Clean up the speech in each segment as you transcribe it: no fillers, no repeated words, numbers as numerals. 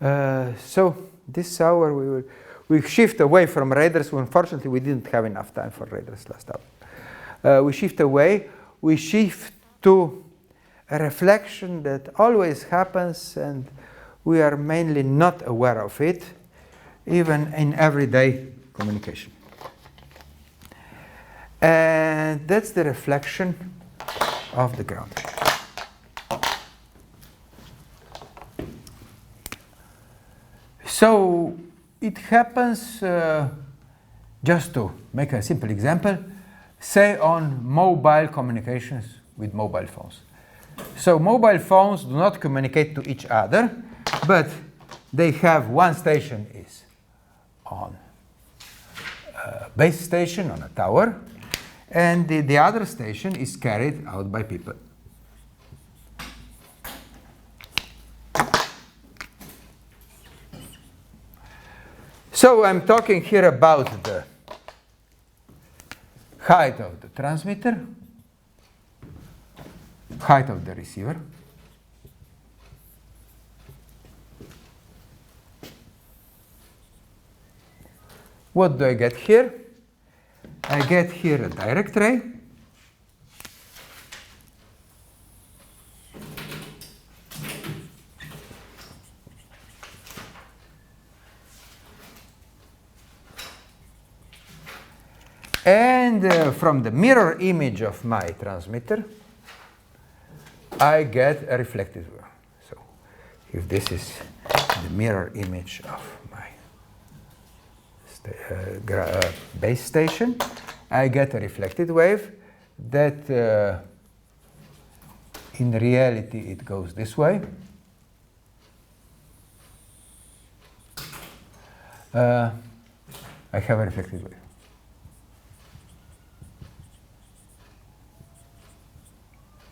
So this hour we shift away from radars. Unfortunately, we didn't have enough time for radars last hour. We shift away. We shift to a reflection that always happens, and we are mainly not aware of it, even in everyday communication. And that's the reflection of the ground. So it happens, just to make a simple example, say on mobile communications with mobile phones. So mobile phones do not communicate to each other, but they have one station is on a base station on a tower, and the other station is carried out by people. So I'm talking here about the height of the transmitter, height of the receiver, what do I get here? I get here a direct ray, and from the mirror image of my transmitter, I get a reflected wave. So if this is the mirror image of my base station, I get a reflected wave that in reality it goes this way. I have a reflected wave.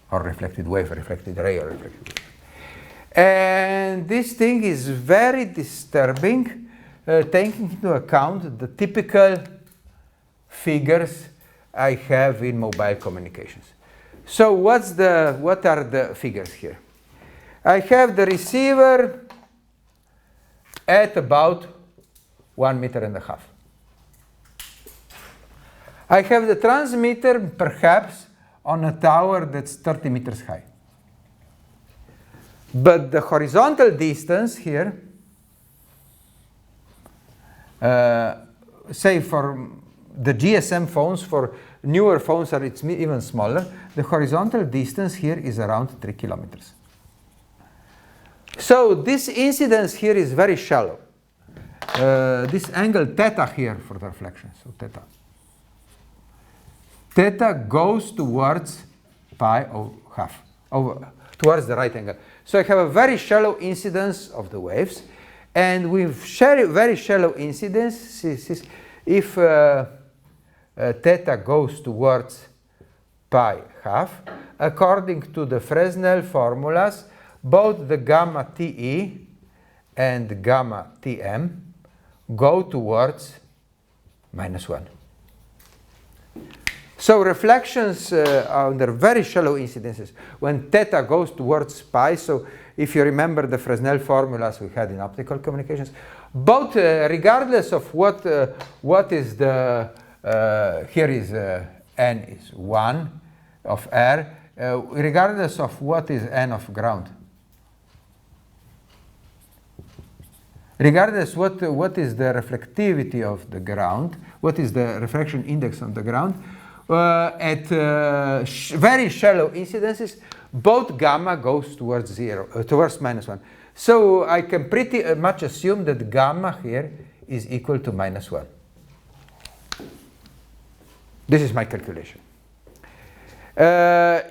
Or reflected wave, reflected ray, or reflected wave. And this thing is very disturbing, taking into account the typical figures I have in mobile communications. So what are the figures here? I have the receiver at about 1.5 meters. I have the transmitter perhaps on a tower that's 30 meters high. But the horizontal distance here, say for the GSM phones, for newer phones it's even smaller, the horizontal distance here is around 3 kilometers. So this incidence here is very shallow. This angle theta here for the reflection, so theta. Theta goes towards pi over half, towards the right angle. So I have a very shallow incidence of the waves, and with very shallow incidence, if theta goes towards pi half, according to the Fresnel formulas, both the gamma TE and gamma TM go towards -1. So reflections under very shallow incidences, when theta goes towards pi, so if you remember the Fresnel formulas we had in optical communications, both regardless of what is the, here is n is 1 of R, regardless of what is n of ground. Regardless what is the reflectivity of the ground, what is the refraction index on the ground, at very shallow incidences, both gamma goes towards towards -1. So I can pretty much assume that gamma here is equal to -1. This is my calculation.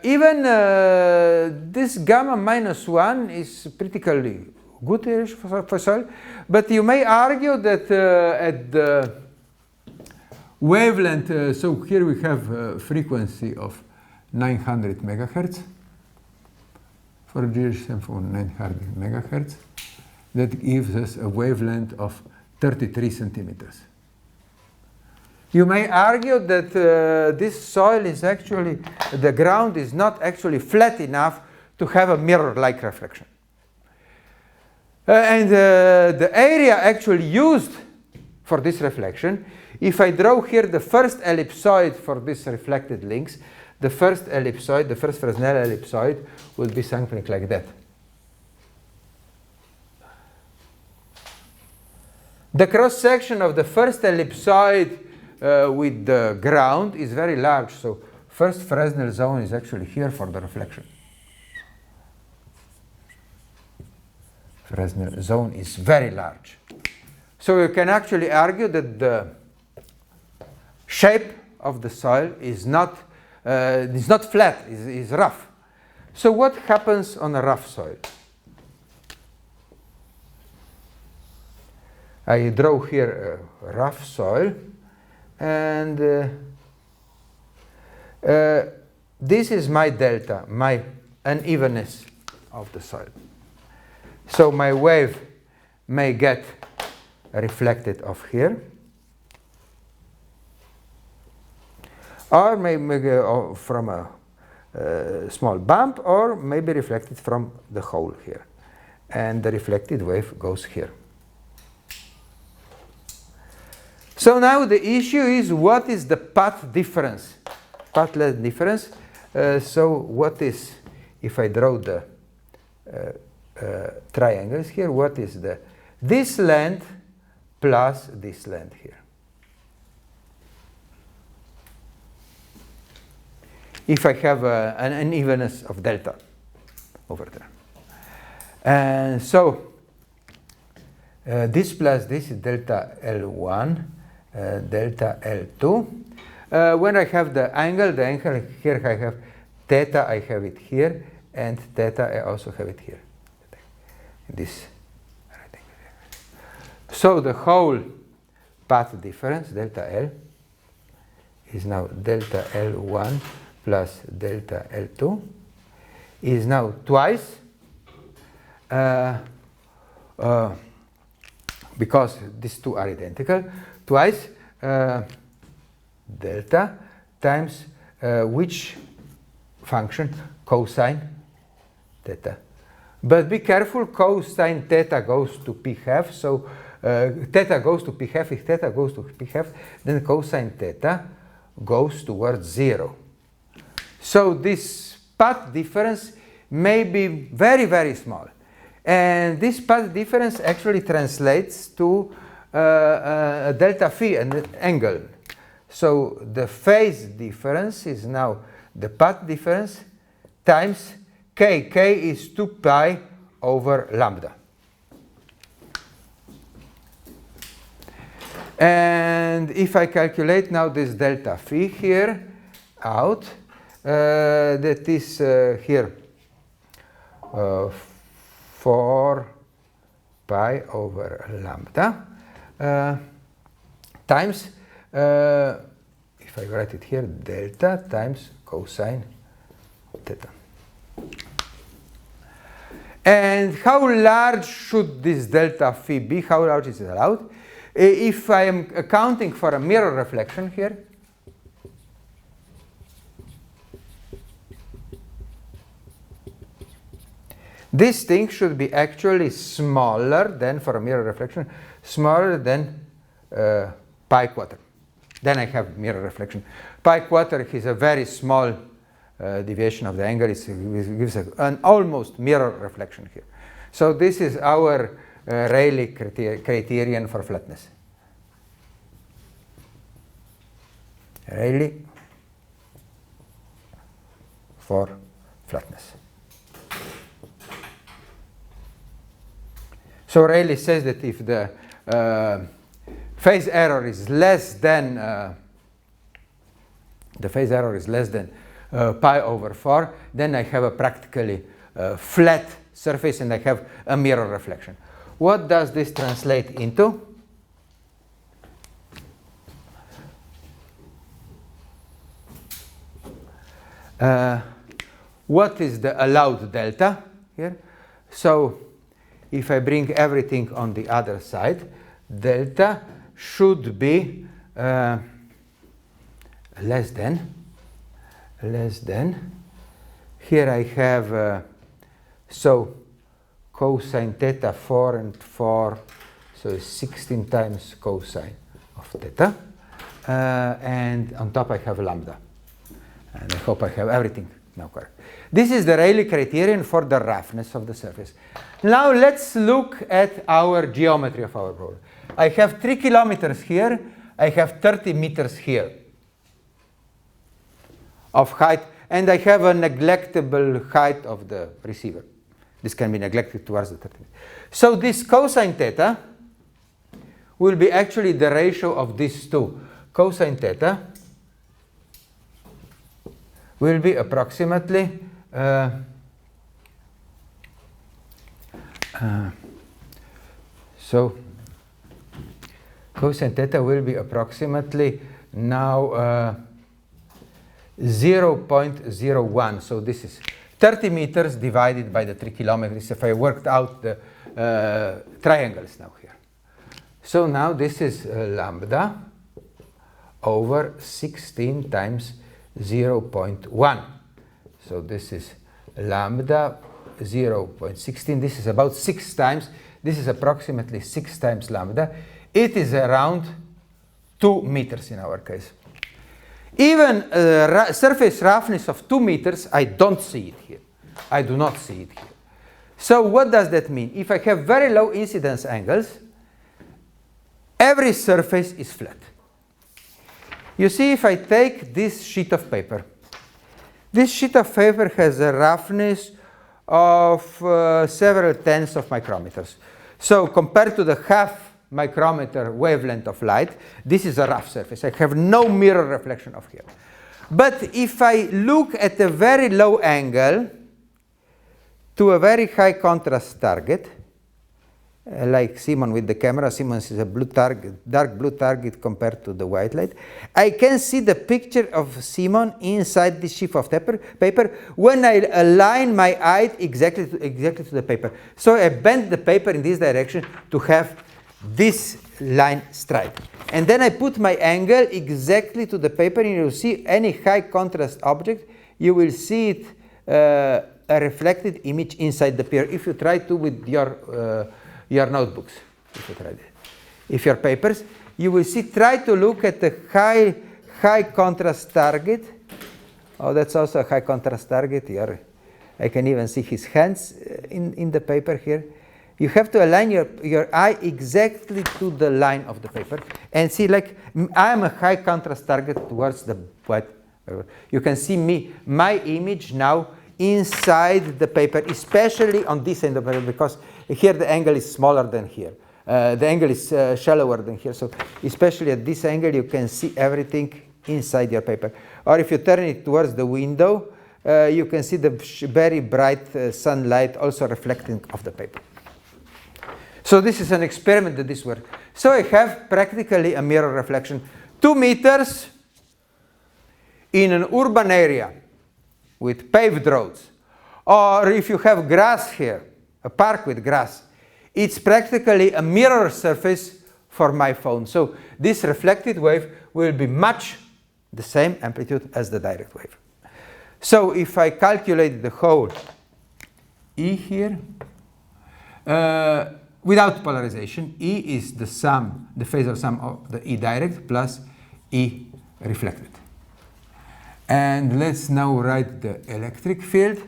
Even this gamma -1 is pretty good for soil, but you may argue that at the wavelength, so here we have a frequency of 900 megahertz for GSM phone, 900 megahertz. That gives us a wavelength of 33 centimeters. You may argue that this soil is actually, the ground is not actually flat enough to have a mirror-like reflection. And the area actually used for this reflection, if I draw here the first ellipsoid for this reflected links, the first ellipsoid, the first Fresnel ellipsoid, will be something like that. The cross-section of the first ellipsoid with the ground is very large, so first Fresnel zone is actually here for the reflection. Fresnel zone is very large. So you can actually argue that the shape of the soil is not flat, is rough. So what happens on a rough soil? I draw here a rough soil, and this is my delta, my unevenness of the soil. So my wave may get reflected off here, or maybe from a small bump, or maybe reflected from the hole here. And the reflected wave goes here. So now the issue is, what is the path difference? Pathless difference. So what is, if I draw the triangles here, what is this length plus this length here? If I have an unevenness of delta over there. And so this plus this is delta L1, delta L2. When I have the angle here I have theta, I have it here, and theta, I also have it here. This. So the whole path difference, delta L, is now delta L1 plus delta L2, is now twice, because these two are identical, twice delta times which function? Cosine theta. But be careful, cosine theta goes to p half, so theta goes to p half. If theta goes to p half, then cosine theta goes towards 0. So this path difference may be very, very small. And this path difference actually translates to delta phi, an angle. So the phase difference is now the path difference times k. K is 2 pi over lambda. And if I calculate now this delta phi here out, that is here 4 pi over lambda times, if I write it here, delta times cosine theta. And how large should this delta phi be? How large is it allowed? If I am accounting for a mirror reflection here, this thing should be actually smaller than, for a mirror reflection, smaller than pi quarter. Then I have mirror reflection. Pi quarter is a very small deviation of the angle. It gives an almost mirror reflection here. So this is our Rayleigh criterion for flatness. Rayleigh for flatness. So Rayleigh says that if the phase error is less than pi over 4, then I have a practically flat surface and I have a mirror reflection. What does this translate into? What is the allowed delta here? So if I bring everything on the other side, delta should be less than. Here I have so cosine theta 4 and 4, so 16 times cosine of theta. And on top I have lambda. And I hope I have everything now correct. This is the Rayleigh criterion for the roughness of the surface. Now let's look at our geometry of our problem. I have 3 kilometers here. I have 30 meters here of height, and I have a neglectable height of the receiver. This can be neglected towards the 30 meters. So this cosine theta will be actually the ratio of these two. Cosine theta will be approximately so cosine theta will be approximately now 0.01. So this is 30 meters divided by the 3 kilometers if I worked out the triangles now here. So now this is lambda over 16 times 0.1. So this is lambda 0.16. This is about 6 times. This is approximately 6 times lambda. It is around 2 meters in our case. Even surface roughness of 2 meters, I don't see it here. I do not see it here. So what does that mean? If I have very low incidence angles, every surface is flat. You see, if I take this sheet of paper, this sheet of paper has a roughness of several tenths of micrometers. So compared to the half micrometer wavelength of light, this is a rough surface. I have no mirror reflection of here. But if I look at a very low angle to a very high contrast target, like Simon with the camera, Simon is a blue target, dark blue target compared to the white light, I can see the picture of Simon inside this sheet of paper when I align my eye exactly to the paper. So I bend the paper in this direction to have this line straight. And then I put my angle exactly to the paper, and you see any high contrast object, you will see it a reflected image inside the paper if you try to with your notebooks, if you try it. If your papers, you will see, try to look at the high contrast target. Oh, that's also a high contrast target here. I can even see his hands in the paper here. You have to align your eye exactly to the line of the paper and see, like, I am a high contrast target towards the white. You can see my image now inside the paper, especially on this end of the paper, because here the angle is smaller than here. The angle is shallower than here. So especially at this angle, you can see everything inside your paper. Or if you turn it towards the window, you can see the very bright sunlight also reflecting off the paper. So this is an experiment that this works. So I have practically a mirror reflection. 2 meters in an urban area with paved roads. Or if you have grass here, a park with grass, it's practically a mirror surface for my phone. So this reflected wave will be much the same amplitude as the direct wave. So if I calculate the whole E here, without polarization, E is the sum, the phasor sum of the E direct plus E reflected. And let's now write the electric field.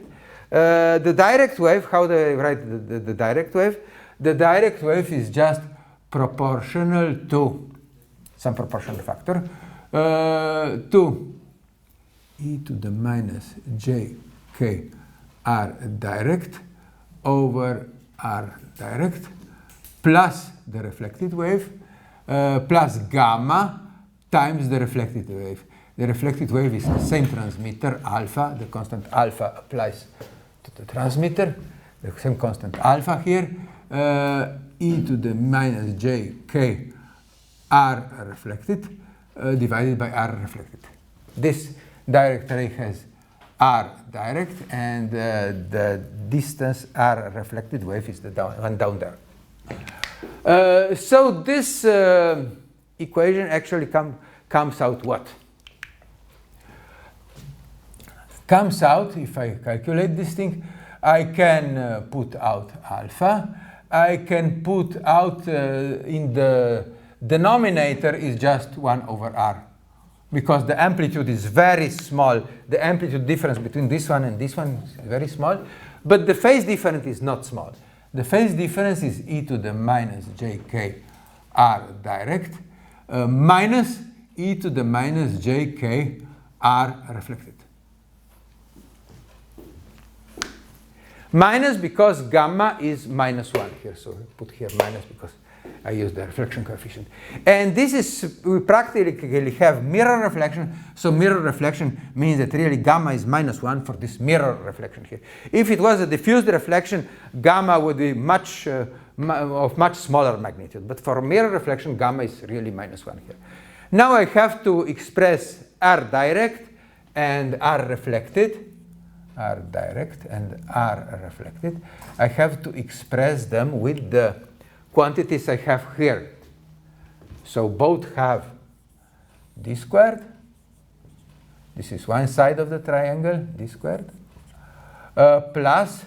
The direct wave, how do I write the direct wave? The direct wave is just proportional to some proportional factor to e to the minus j k r direct over r direct plus the reflected wave plus gamma times the reflected wave. The reflected wave is the same transmitter, alpha. The constant alpha applies to the transmitter. The same constant alpha here. E to the minus j k r reflected divided by r reflected. This direct ray has r direct, and the distance r reflected wave is the one down there. So this equation actually comes out what? Comes out, if I calculate this thing, I can put out alpha. I can put out in the denominator is just 1 over r. Because the amplitude is very small. The amplitude difference between this one and this one is very small. But the phase difference is not small. The phase difference is e to the minus jk r direct minus e to the minus jk r reflected. Minus because gamma is minus 1 here. So I put here minus because I use the reflection coefficient. And this is, we practically have mirror reflection. So mirror reflection means that really gamma is minus 1 for this mirror reflection here. If it was a diffused reflection, gamma would be of much smaller magnitude. But for mirror reflection, gamma is really minus 1 here. Now I have to express R direct and R reflected. R direct and R reflected. I have to express them with the quantities I have here. So both have d squared. This is one side of the triangle, d squared, plus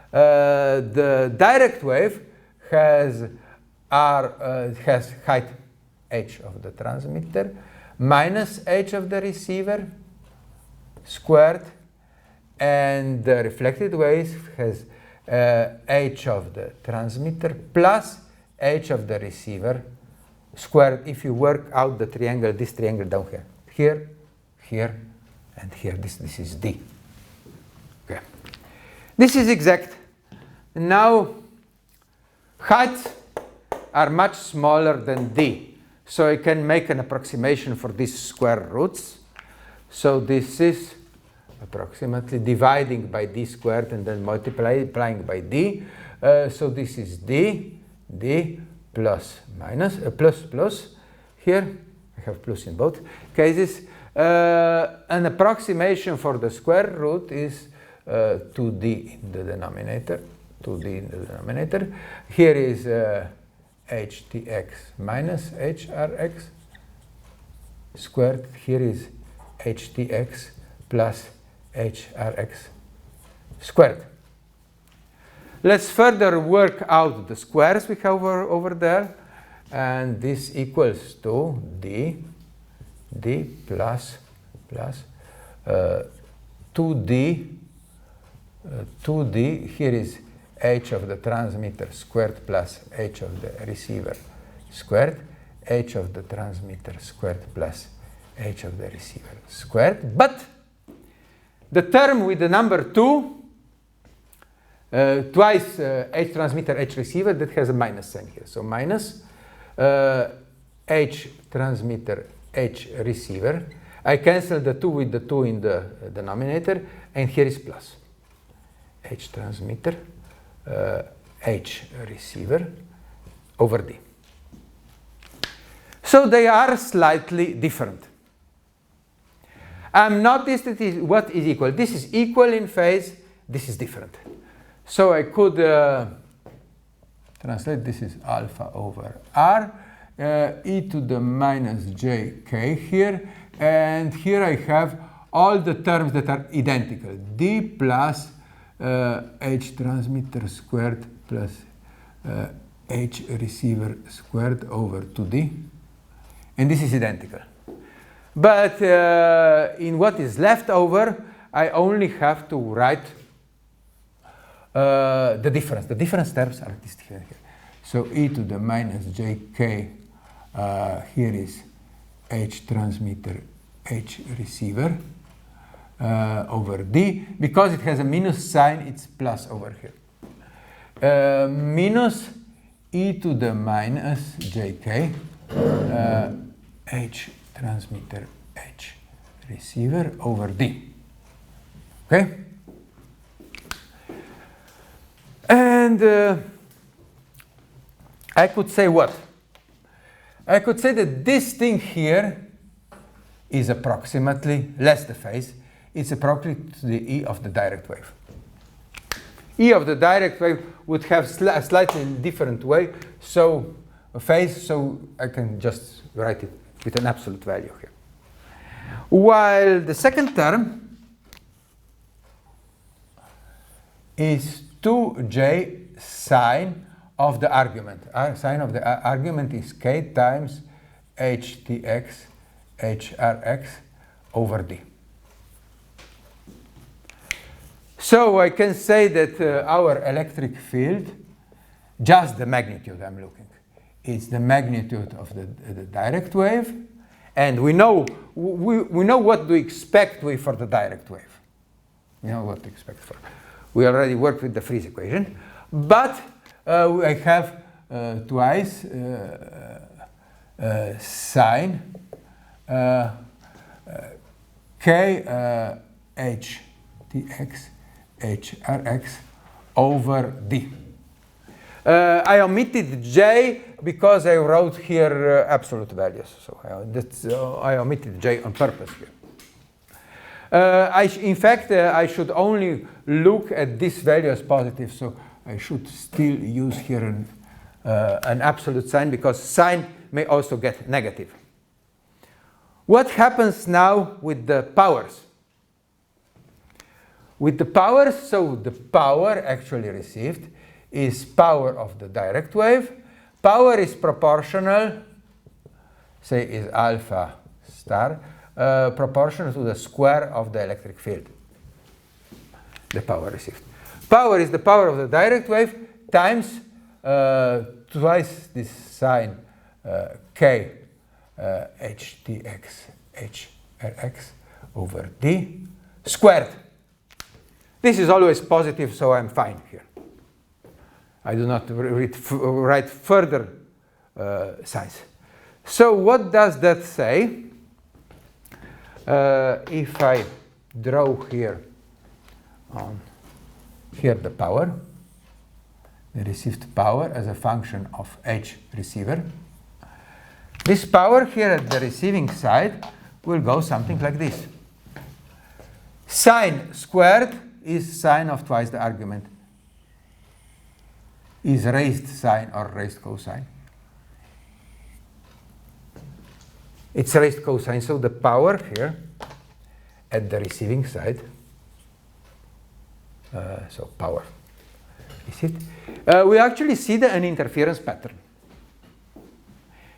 the direct wave has has height h of the transmitter minus h of the receiver squared, and the reflected wave has h of the transmitter plus h of the receiver squared if you work out the triangle, this triangle down here. Here, here, and here. This is D. Okay. This is exact. Now, heights are much smaller than D. So I can make an approximation for these square roots. So this is approximately dividing by d squared and then multiplying by d. So this is d plus minus, plus. Here, I have plus in both cases. An approximation for the square root is 2d in the denominator. 2d in the denominator. Here is htx minus hrx squared. Here is htx plus hrx squared. Let's further work out the squares we have over there. And this equals to d plus 2d. Here is h of the transmitter squared plus h of the receiver squared. H of the transmitter squared plus h of the receiver squared. But the term with the number 2, twice h transmitter, h receiver, that has a minus sign here. So minus h transmitter, h receiver. I cancel the 2 with the 2 in the denominator, and here is plus. H transmitter, h receiver over D. So they are slightly different. Notice that what is equal. This is equal in phase. This is different. So I could translate. This is alpha over r, e to the minus jk here. And here I have all the terms that are identical. D plus h transmitter squared plus h receiver squared over 2d. And this is identical. But in what is left over, I only have to write the difference. The difference terms are this here. So e to the minus jk, here is h transmitter, h receiver over d. Because it has a minus sign, it's plus over here. Minus e to the minus jk, h transmitter, h receiver over d. Okay? And I could say what? I could say that this thing here is approximately less the phase. It's approximately to the E of the direct wave. E of the direct wave would have a slightly different way, so a phase, so I can just write it with an absolute value here. While the second term is 2j sine of the argument. Sine of the argument is k times htx hrx over d. So I can say that our electric field, just the magnitude I'm looking, is the magnitude of the direct wave, and we know what to expect for the direct wave. We know what to expect for. We already worked with the Friese equation, but I have twice sine k htx hrx over d. I omitted j because I wrote here absolute values, so I omitted j on purpose here. In fact, I should only look at this value as positive, so I should still use here an absolute sign, because sign may also get negative. What happens now with the powers? With the powers, so the power actually received is power of the direct wave. Power is proportional, say is alpha star, proportional to the square of the electric field, the power received. Power is the power of the direct wave times twice this sine k htx hrx over d squared. This is always positive, so I'm fine here. I do not write further signs. So what does that say? If I draw here the power, the received power as a function of h receiver, this power here at the receiving side will go something like this. Sine squared is sine of twice the argument, is raised sine or raised cosine. It's raised cosine, so the power here at the receiving side, so power, is it? We actually see an interference pattern.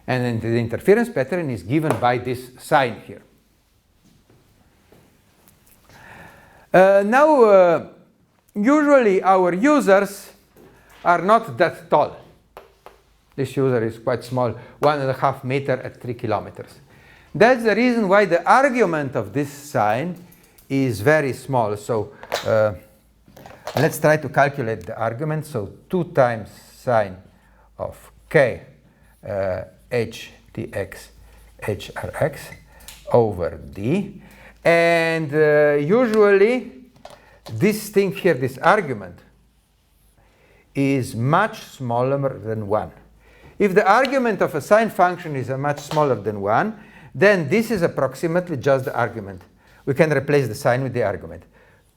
And then the interference pattern is given by this sign here. Now, usually our users are not that tall. This user is quite small, 1.5 meters at 3 kilometers. That's the reason why the argument of this sign is very small. So let's try to calculate the argument. So 2 times sine of k htx hrx over d. And usually this thing here, this argument, is much smaller than 1. If the argument of a sine function is much smaller than 1, then this is approximately just the argument. We can replace the sign with the argument.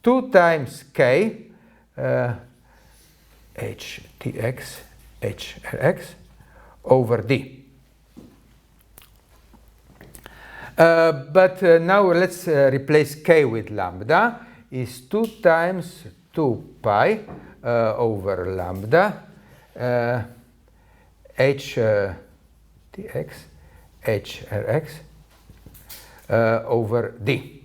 2 times k htx hrx over d. But now let's replace k with lambda, is 2 times 2 pi over lambda htx hrx over d.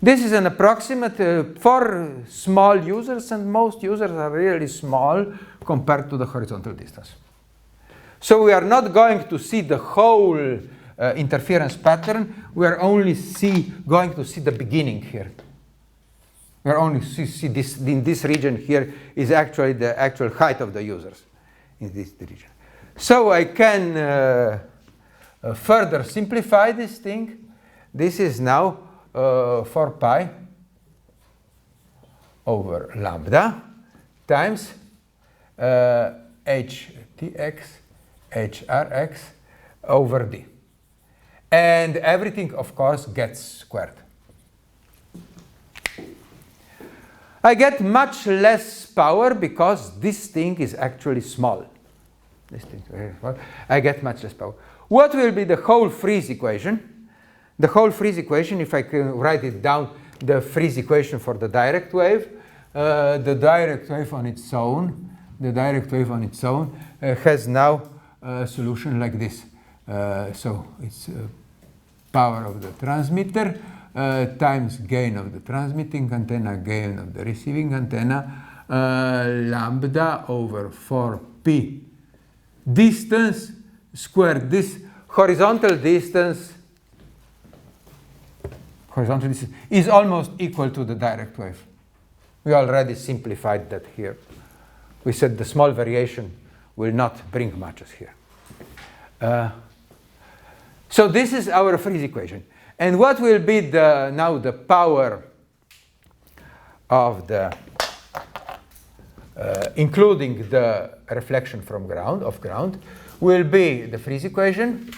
This is an approximate for small users, and most users are really small compared to the horizontal distance. So we are not going to see the whole interference pattern. We are only going to see the beginning here. We are only see this in this region here is actually the actual height of the users in this region. So I can further simplify this thing. This is now 4 pi over lambda times htx hrx over d. And everything, of course, gets squared. I get much less power because this thing is actually small. This thing is very small. I get much less power. What will be the whole Friese equation? The whole Friese equation, if I can write it down, the Friese equation for the direct wave. The direct wave on its own, has now a solution like this. So it's power of the transmitter times gain of the transmitting antenna, gain of the receiving antenna, lambda over 4p distance squared. This horizontal distance is almost equal to the direct wave. We already simplified that here. We said the small variation will not bring much here. So this is our Friese equation. And what will be now the power of the, including the reflection from ground, will be the Friese equation,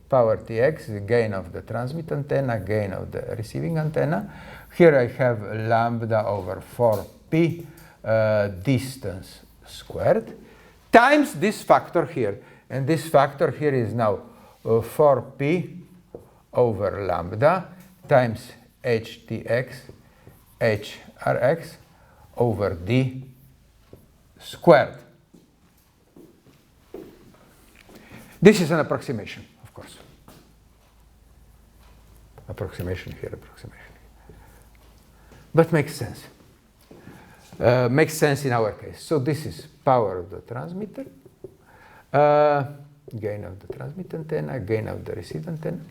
power Tx, the gain of the transmit antenna, gain of the receiving antenna. Here I have lambda over 4p distance squared times this factor here. And this factor here is now 4p over lambda times htx hrx over d squared. This is an approximation, of course. Approximation here, approximation here. But makes sense. Makes sense in our case. So this is power of the transmitter, gain of the transmit antenna, gain of the receive antenna.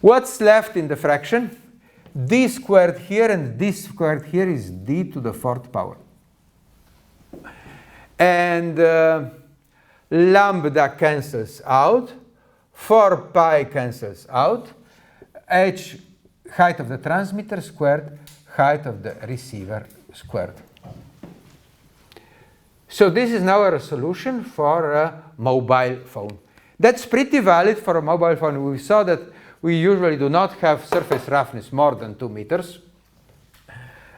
What's left in the fraction? D squared here and D squared here is D to the 4th power. And lambda cancels out, 4 pi cancels out, h height of the transmitter squared, height of the receiver squared. So this is now a solution for a mobile phone. That's pretty valid for a mobile phone. We saw that we usually do not have surface roughness more than 2 meters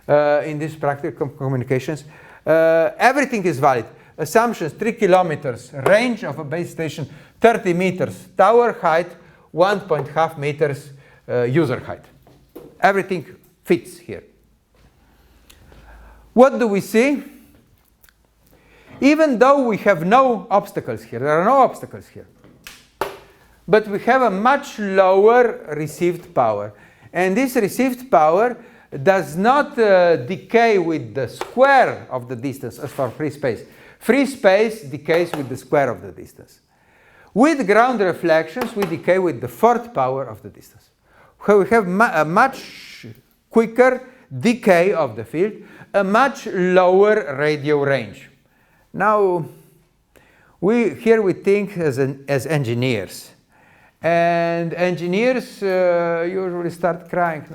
in these practical communications. Everything is valid. Assumptions, 3 kilometers, range of a base station, 30 meters, tower height, 1.5 meters user height. Everything fits here. What do we see? Even though we have no obstacles here, there are no obstacles here, but we have a much lower received power. And this received power does not decay with the square of the distance as for free space. Free space decays with the square of the distance. With ground reflections, we decay with the 4th power of the distance. So we have a much quicker decay of the field, a much lower radio range. Now, here we think as engineers. And engineers usually start crying.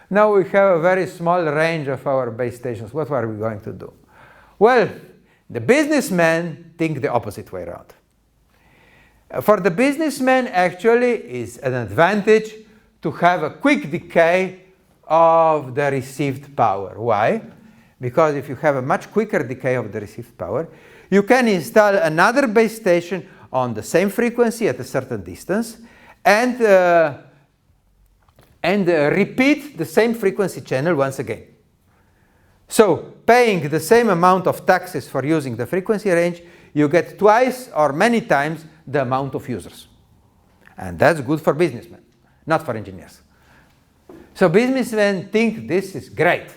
Now we have a very small range of our base stations. What are we going to do? Well, the businessmen think the opposite way around. For the businessman, actually, is an advantage to have a quick decay of the received power. Why? Because if you have a much quicker decay of the received power, you can install another base station on the same frequency at a certain distance and repeat the same frequency channel once again. So, paying the same amount of taxes for using the frequency range, you get twice or many times the amount of users. And that's good for businessmen, not for engineers. So businessmen think this is great.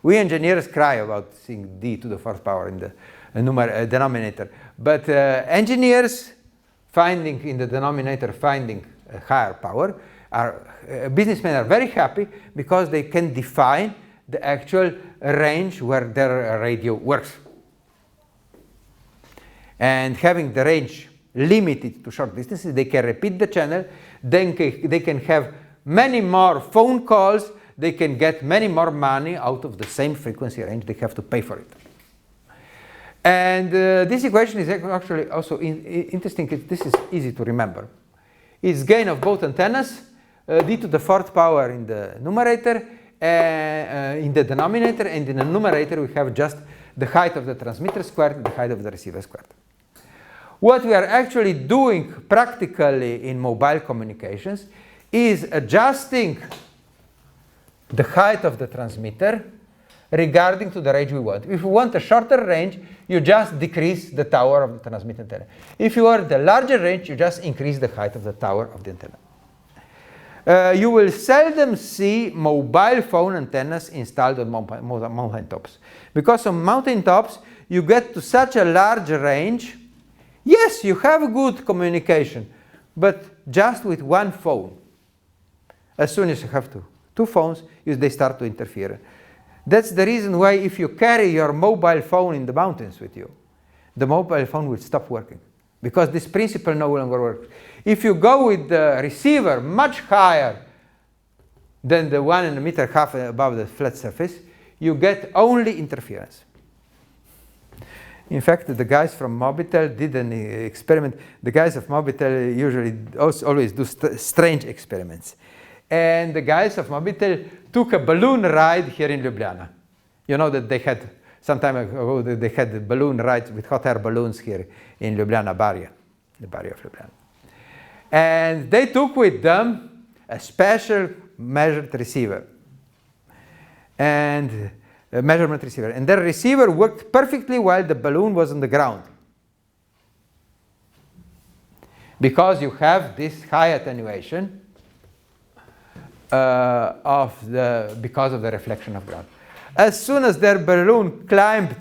We engineers cry about seeing d to the 4th power in the denominator. But engineers finding in the denominator, finding a higher power, businessmen are very happy because they can define the actual range where their radio works. And having the range limited to short distances, they can repeat the channel, then they can have many more phone calls, they can get many more money out of the same frequency range, they have to pay for it. And this equation is actually also interesting. This is easy to remember. It's gain of both antennas, d to the 4th power in the numerator, in the denominator, and in the numerator we have just the height of the transmitter squared and the height of the receiver squared. What we are actually doing practically in mobile communications is adjusting the height of the transmitter regarding to the range we want. If you want a shorter range, you just decrease the tower of the transmit antenna. If you want the larger range, you just increase the height of the tower of the antenna. You will seldom see mobile phone antennas installed on mountain tops. Because on mountain tops, you get to such a large range. Yes, you have good communication, but just with one phone. As soon as you have two phones, they start to interfere. That's the reason why if you carry your mobile phone in the mountains with you, the mobile phone will stop working, because this principle no longer works. If you go with the receiver much higher than the 1.5 meters above the flat surface, you get only interference. In fact, the guys from Mobitel did an experiment. The guys of Mobitel usually always do strange experiments. And the guys of Mobitel took a balloon ride here in Ljubljana. You know that they had, some time ago, they had balloon rides with hot air balloons here in Ljubljana barrier, the barrier of Ljubljana. And they took with them a special measured receiver. And a measurement receiver. And their receiver worked perfectly while the balloon was on the ground. Because you have this high attenuation because of the reflection of ground. As soon as their balloon climbed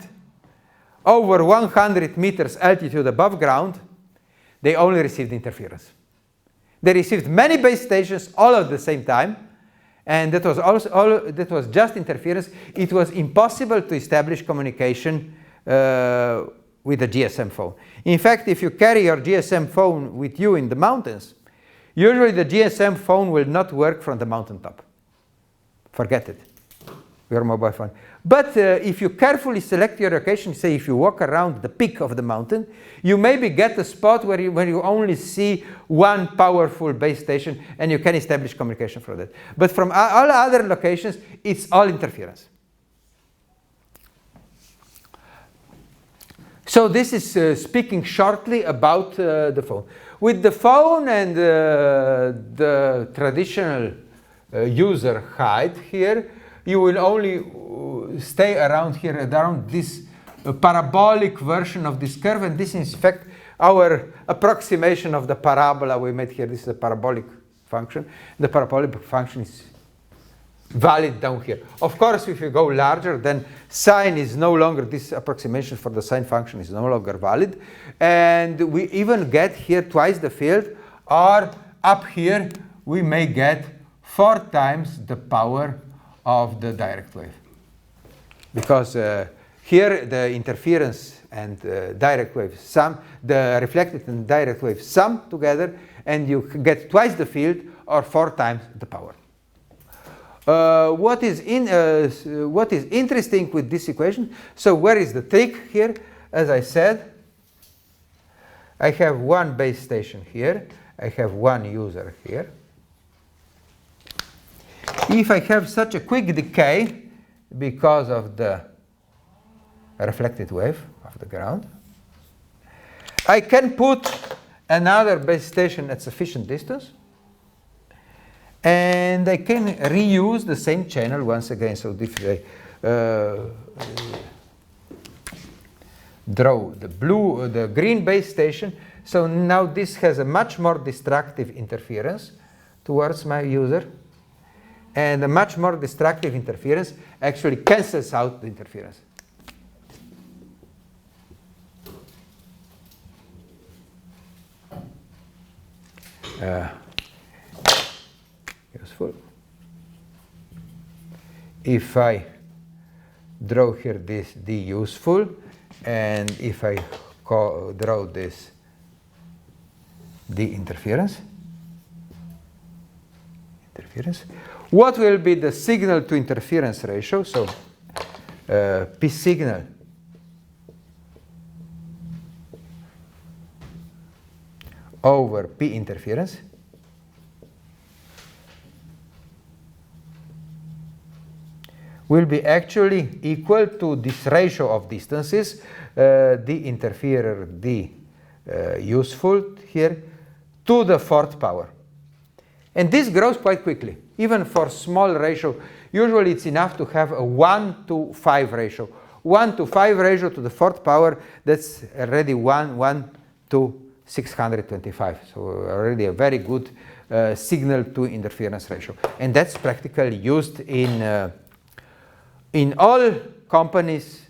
over 100 meters altitude above ground, they only received interference. They received many base stations all at the same time, and that was just interference. It was impossible to establish communication with a GSM phone. In fact, if you carry your GSM phone with you in the mountains, usually the GSM phone will not work from the mountaintop. Forget it, your mobile phone. But if you carefully select your location, say if you walk around the peak of the mountain, you maybe get a spot where you only see one powerful base station, and you can establish communication from that. But from all other locations, it's all interference. So this is speaking shortly about the phone. With the phone and the traditional user height here, you will only stay around here, around this parabolic version of this curve. And this is, in fact, our approximation of the parabola we made here. This is a parabolic function. The parabolic function is valid down here. Of course, if you go larger, then sine is no longer, this approximation for the sine function is no longer valid. And we even get here twice the field, or up here we may get 4 times the power of the direct wave. Because here the interference and direct wave sum, the reflected and direct wave sum together, and you get twice the field or 4 times the power. What is interesting with this equation? So where is the trick here? As I said, I have one base station here. I have one user here. If I have such a quick decay because of the reflected wave of the ground, I can put another base station at sufficient distance, and I can reuse the same channel once again. So if I draw the green base station, so now this has a much more destructive interference towards my user, and a much more destructive interference actually cancels out the interference. Useful. If I draw here this D useful, and if I draw this D interference, what will be the signal to interference ratio? So P signal over P interference will be actually equal to this ratio of distances, D interferer, D useful here, to the 4th power. And this grows quite quickly. Even for small ratio, Usually it's enough to have a 1 to 5 ratio. 1 to 5 ratio to the 4th power, that's already 1 to 625. So already a very good signal to interference ratio. And that's practically used in all companies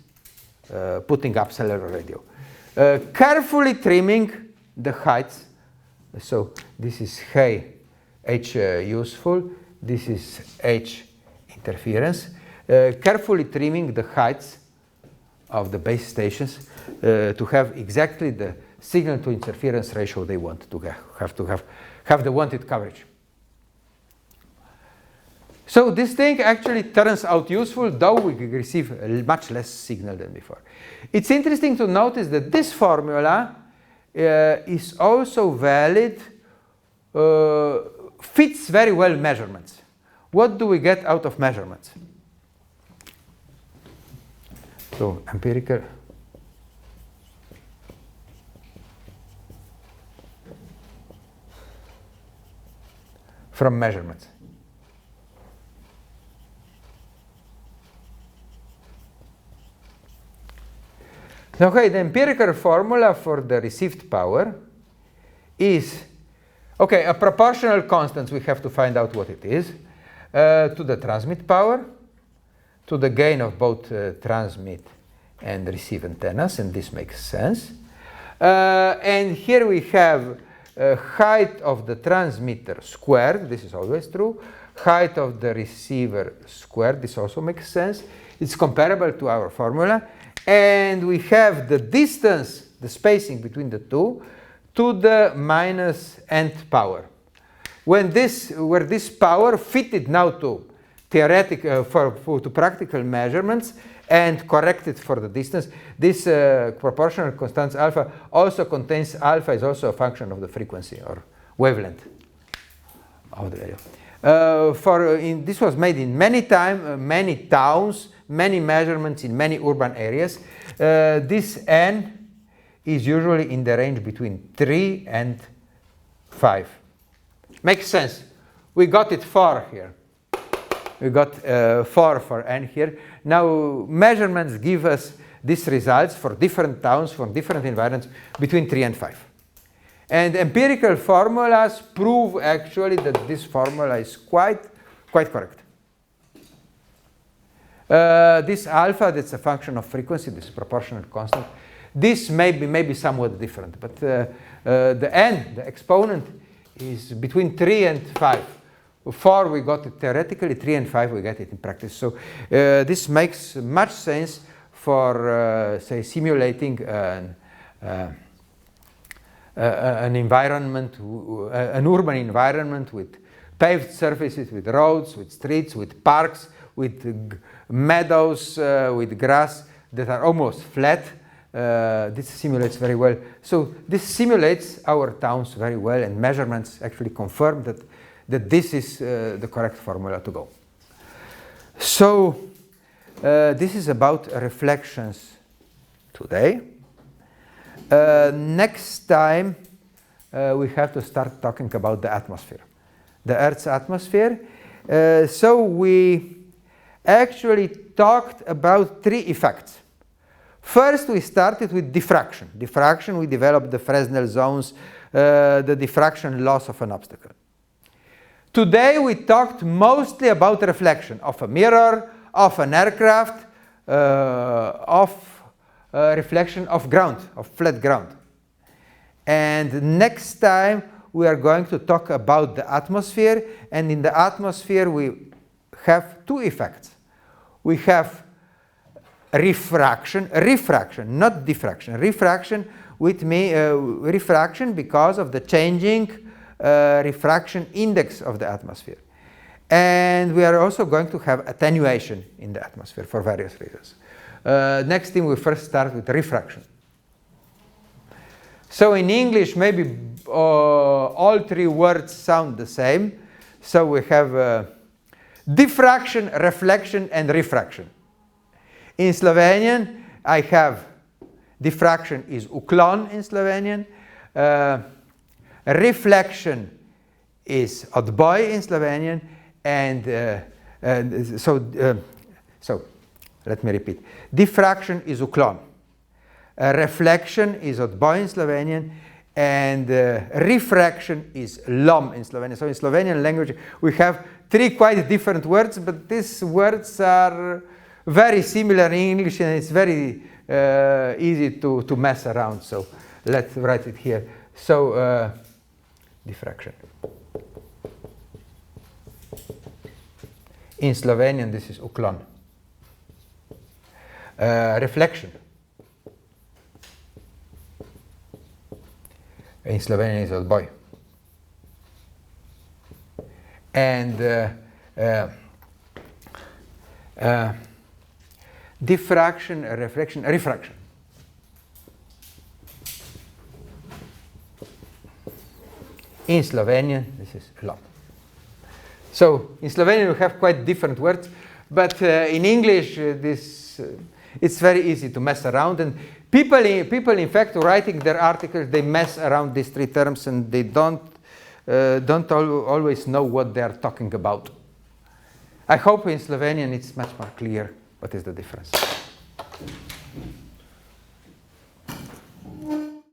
putting up cellular radio. Carefully trimming the heights. So this is H useful, this is H interference. Carefully trimming the heights of the base stations to have exactly the signal to interference ratio they want to have the wanted coverage. So this thing actually turns out useful, though we receive much less signal than before. It's interesting to notice that this formula is also valid, fits very well measurements. What do we get out of measurements? So empirical. From measurements. Okay, the empirical formula for the received power is, okay, a proportional constant, we have to find out what it is, to the transmit power, to the gain of both transmit and receive antennas, and this makes sense. And here we have height of the transmitter squared, this is always true, height of the receiver squared, this also makes sense. It's comparable to our formula. And we have the distance, the spacing between the two, to the minus nth power. Where this power fitted now to theoretical, to practical measurements and corrected for the distance, this proportional constant alpha also contains alpha is also a function of the frequency or wavelength of the radio. This was made in many towns, many measurements in many urban areas. This n is usually in the range between 3 and 5. Makes sense. We got it 4 here. We got 4 for n here. Now measurements give us these results for different towns, for different environments, between 3 and 5. And empirical formulas prove actually that this formula is quite correct. This alpha, that's a function of frequency, this proportional constant. This may be somewhat different, but the n, the exponent, is between 3 and 5. 4 we got it theoretically, 3 and 5 we get it in practice. So this makes much sense for, say, simulating an environment, an urban environment with paved surfaces, with roads, with streets, with parks, with meadows, with grass that are almost flat. This simulates very well. So this simulates our towns very well, and measurements actually confirm that this is the correct formula to go. So this is about reflections today. Next time we have to start talking about the atmosphere, the Earth's atmosphere. So we actually talked about 3 effects. First, we started with diffraction. Diffraction, we developed the Fresnel zones, the diffraction loss of an obstacle. Today, we talked mostly about reflection of a mirror, of an aircraft, of reflection of ground, of flat ground. And next time, we are going to talk about the atmosphere. And in the atmosphere, we have 2 effects. We have refraction, not diffraction. Refraction refraction because of the changing refraction index of the atmosphere. And we are also going to have attenuation in the atmosphere for various reasons. Next thing, we first start with refraction. So in English, maybe all 3 words sound the same. So we have diffraction, reflection, and refraction. In Slovenian, I have diffraction is uklon in Slovenian. Reflection is odboj in Slovenian. And So let me repeat. Diffraction is uklon. Reflection is odboj in Slovenian, and refraction is lom in Slovenian. So in Slovenian language we have three quite different words, but these words are very similar in English, and it's very easy to mess around. So let's write it here. So diffraction. In Slovenian this is uklon. Reflection. In Slovenian is odboj. And diffraction, reflection, refraction. In Slovenian, this is lom. So in Slovenian we have quite different words, but in English it's very easy to mess around, and people in fact writing their articles, they mess around these three terms, and they don't always know what they are talking about. I hope in Slovenian it's much more clear what is the difference.